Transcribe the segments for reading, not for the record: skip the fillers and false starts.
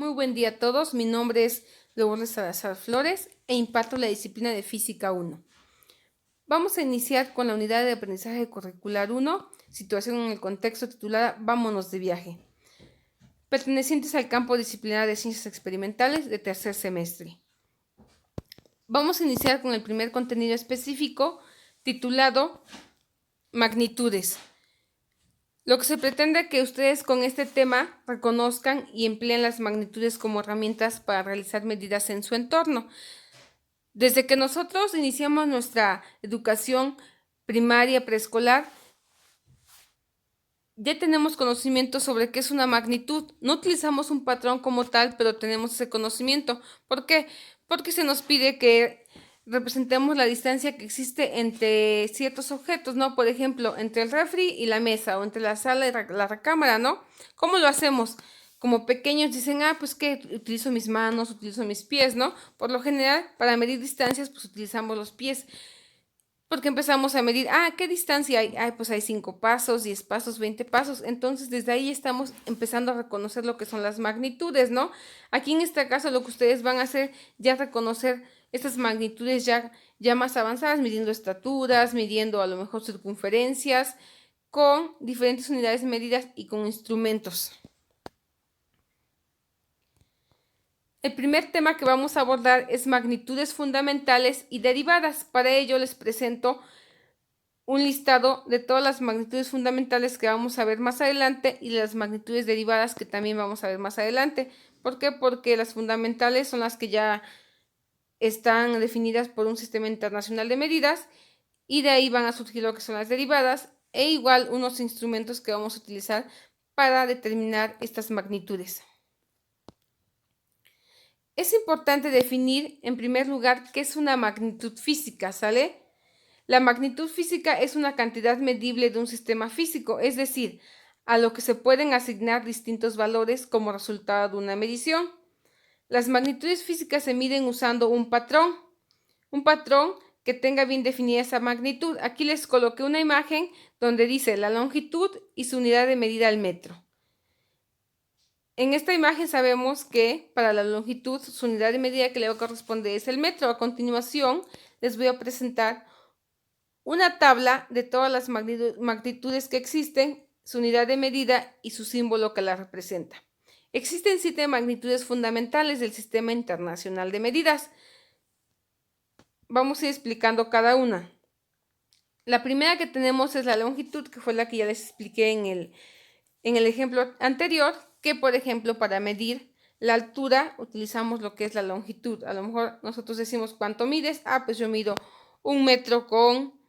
Muy buen día a todos, mi nombre es Lourdes Salazar Flores e imparto la disciplina de Física 1. Vamos a iniciar con la unidad de aprendizaje curricular 1, situación en el contexto titulada Vámonos de viaje, pertenecientes al campo disciplinar de Ciencias Experimentales de tercer semestre. Vamos a iniciar con el primer contenido específico titulado Magnitudes. Lo que se pretende es que ustedes con este tema reconozcan y empleen las magnitudes como herramientas para realizar medidas en su entorno. Desde que nosotros iniciamos nuestra educación primaria, preescolar, ya tenemos conocimiento sobre qué es una magnitud. No utilizamos un patrón como tal, pero tenemos ese conocimiento. ¿Por qué? Porque se nos pide que representemos la distancia que existe entre ciertos objetos, ¿no? Por ejemplo, entre el refri y la mesa, o entre la sala y la recámara, ¿no? ¿Cómo lo hacemos? Como pequeños dicen, pues que utilizo mis manos, utilizo mis pies, ¿no? Por lo general, para medir distancias, pues utilizamos los pies. Porque empezamos a medir, ¿qué distancia hay? Pues hay 5 pasos, 10 pasos, 20 pasos. Entonces, desde ahí estamos empezando a reconocer lo que son las magnitudes, ¿no? Aquí en este caso, lo que ustedes van a hacer ya reconocer estas magnitudes ya más avanzadas, midiendo estaturas, midiendo a lo mejor circunferencias, con diferentes unidades medidas y con instrumentos. El primer tema que vamos a abordar es magnitudes fundamentales y derivadas. Para ello les presento un listado de todas las magnitudes fundamentales que vamos a ver más adelante y las magnitudes derivadas que también vamos a ver más adelante. ¿Por qué? Porque las fundamentales son las que ya están definidas por un sistema internacional de medidas y de ahí van a surgir lo que son las derivadas e igual unos instrumentos que vamos a utilizar para determinar estas magnitudes. Es importante definir en primer lugar qué es una magnitud física, ¿sale? La magnitud física es una cantidad medible de un sistema físico, es decir, a lo que se pueden asignar distintos valores como resultado de una medición. Las magnitudes físicas se miden usando un patrón que tenga bien definida esa magnitud. Aquí les coloqué una imagen donde dice la longitud y su unidad de medida el metro. En esta imagen sabemos que para la longitud su unidad de medida que le corresponde es el metro. A continuación les voy a presentar una tabla de todas las magnitudes que existen, su unidad de medida y su símbolo que la representa. Existen 7 magnitudes fundamentales del Sistema Internacional de Medidas. Vamos a ir explicando cada una. La primera que tenemos es la longitud, que fue la que ya les expliqué en el ejemplo anterior, que por ejemplo para medir la altura utilizamos lo que es la longitud. A lo mejor nosotros decimos ¿cuánto mides? Pues yo mido 1 metro con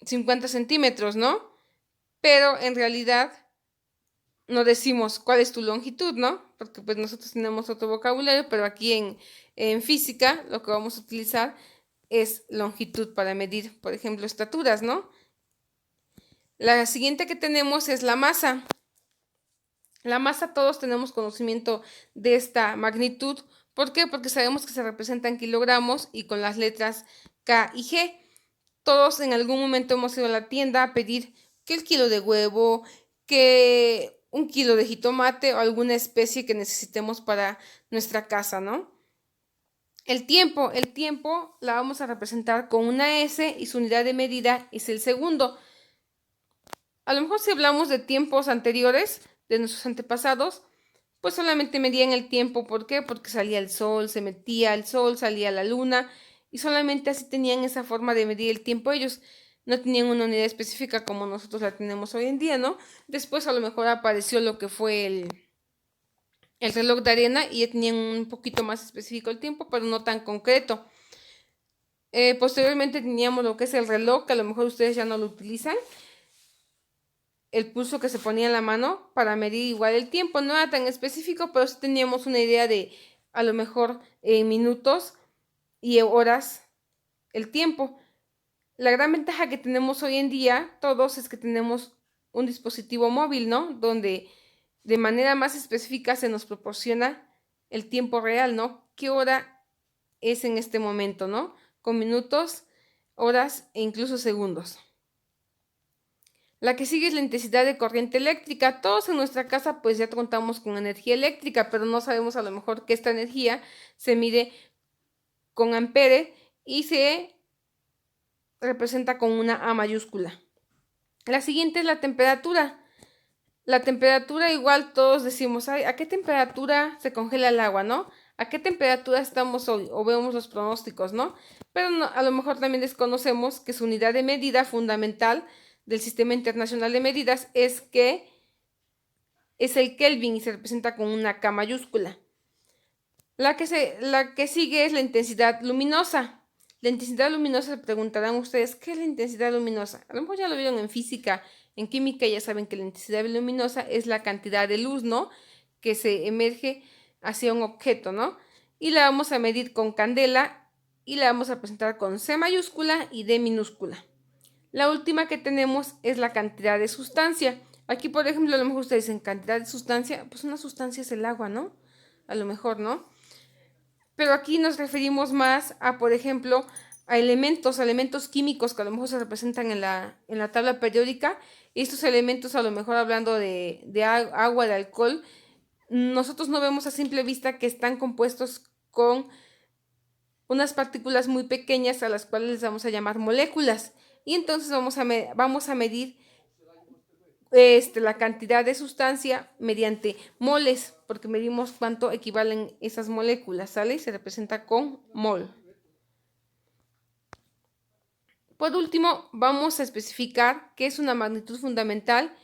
50 centímetros, ¿no? Pero en realidad no decimos cuál es tu longitud, ¿no? Porque pues nosotros tenemos otro vocabulario, pero aquí en física lo que vamos a utilizar es longitud para medir, por ejemplo, estaturas, ¿no? La siguiente que tenemos es la masa. La masa, todos tenemos conocimiento de esta magnitud. ¿Por qué? Porque sabemos que se representa en kilogramos y con las letras K y G. Todos en algún momento hemos ido a la tienda a pedir que el kilo de huevo, que un kilo de jitomate o alguna especie que necesitemos para nuestra casa, ¿no? El tiempo la vamos a representar con una S y su unidad de medida es el segundo. A lo mejor si hablamos de tiempos anteriores, de nuestros antepasados, pues solamente medían el tiempo. ¿Por qué? Porque salía el sol, se metía el sol, salía la luna y solamente así tenían esa forma de medir el tiempo ellos. No tenían una unidad específica como nosotros la tenemos hoy en día, ¿no? Después a lo mejor apareció lo que fue el reloj de arena y ya tenían un poquito más específico el tiempo, pero no tan concreto. Posteriormente teníamos lo que es el reloj, que a lo mejor ustedes ya no lo utilizan. El pulso que se ponía en la mano para medir igual el tiempo. No era tan específico, pero sí teníamos una idea de a lo mejor en minutos y horas el tiempo. La gran ventaja que tenemos hoy en día todos es que tenemos un dispositivo móvil, ¿no? Donde de manera más específica se nos proporciona el tiempo real, ¿no? ¿Qué hora es en este momento, ¿no? Con minutos, horas e incluso segundos. La que sigue es la intensidad de corriente eléctrica. Todos en nuestra casa pues ya contamos con energía eléctrica, pero no sabemos a lo mejor que esta energía se mide con ampere y se representa con una A mayúscula. La siguiente es la temperatura. La temperatura igual todos decimos, ay, ¿a qué temperatura se congela el agua, no? ¿A qué temperatura estamos hoy? O vemos los pronósticos, ¿no? Pero no, a lo mejor también desconocemos que su unidad de medida fundamental del Sistema Internacional de Medidas es el Kelvin y se representa con una K mayúscula. La que sigue es la intensidad luminosa. La intensidad luminosa, se preguntarán ustedes, ¿qué es la intensidad luminosa? A lo mejor ya lo vieron en física, en química ya saben que la intensidad luminosa es la cantidad de luz, ¿no? Que se emerge hacia un objeto, ¿no? Y la vamos a medir con candela y la vamos a presentar con C mayúscula y D minúscula. La última que tenemos es la cantidad de sustancia. Aquí, por ejemplo, a lo mejor ustedes dicen cantidad de sustancia, pues una sustancia es el agua, ¿no? A lo mejor, ¿no? Pero aquí nos referimos más a, por ejemplo, a elementos químicos que a lo mejor se representan en la tabla periódica. Estos elementos, a lo mejor hablando de agua, de alcohol, nosotros no vemos a simple vista que están compuestos con unas partículas muy pequeñas a las cuales les vamos a llamar moléculas. Y entonces vamos a medir la cantidad de sustancia mediante moles, porque medimos cuánto equivalen esas moléculas, ¿sale? Se representa con mol. Por último, vamos a especificar qué es una magnitud fundamental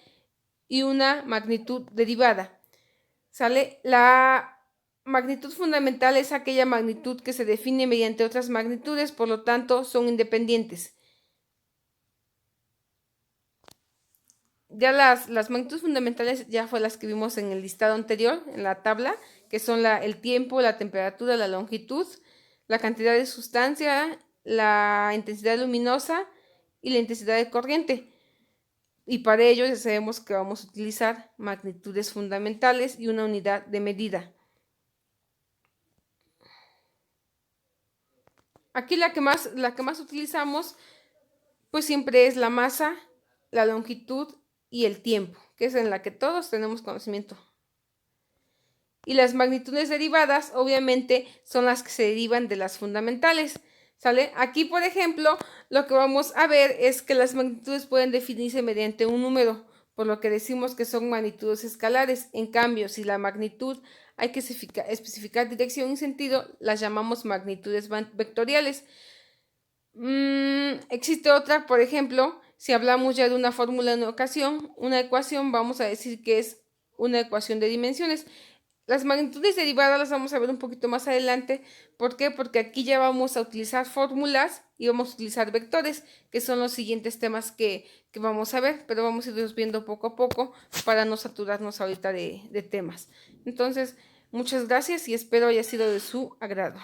y una magnitud derivada, ¿sale? La magnitud fundamental es aquella magnitud que se define mediante otras magnitudes, por lo tanto, son independientes. Ya las magnitudes fundamentales ya fue las que vimos en el listado anterior, en la tabla, que son el tiempo, la temperatura, la longitud, la cantidad de sustancia, la intensidad luminosa y la intensidad de corriente. Y para ello ya sabemos que vamos a utilizar magnitudes fundamentales y una unidad de medida. Aquí la que más utilizamos pues siempre es la masa, la longitud y el tiempo, que es en la que todos tenemos conocimiento. Y las magnitudes derivadas, obviamente, son las que se derivan de las fundamentales, ¿sale? Aquí, por ejemplo, lo que vamos a ver es que las magnitudes pueden definirse mediante un número, por lo que decimos que son magnitudes escalares. En cambio, si la magnitud hay que especificar dirección y sentido, las llamamos magnitudes vectoriales. Existe otra, por ejemplo, si hablamos ya de una fórmula en una ecuación, vamos a decir que es una ecuación de dimensiones. Las magnitudes derivadas las vamos a ver un poquito más adelante. ¿Por qué? Porque aquí ya vamos a utilizar fórmulas y vamos a utilizar vectores, que son los siguientes temas que vamos a ver, pero vamos a irlos viendo poco a poco para no saturarnos ahorita de temas. Entonces, muchas gracias y espero haya sido de su agrado.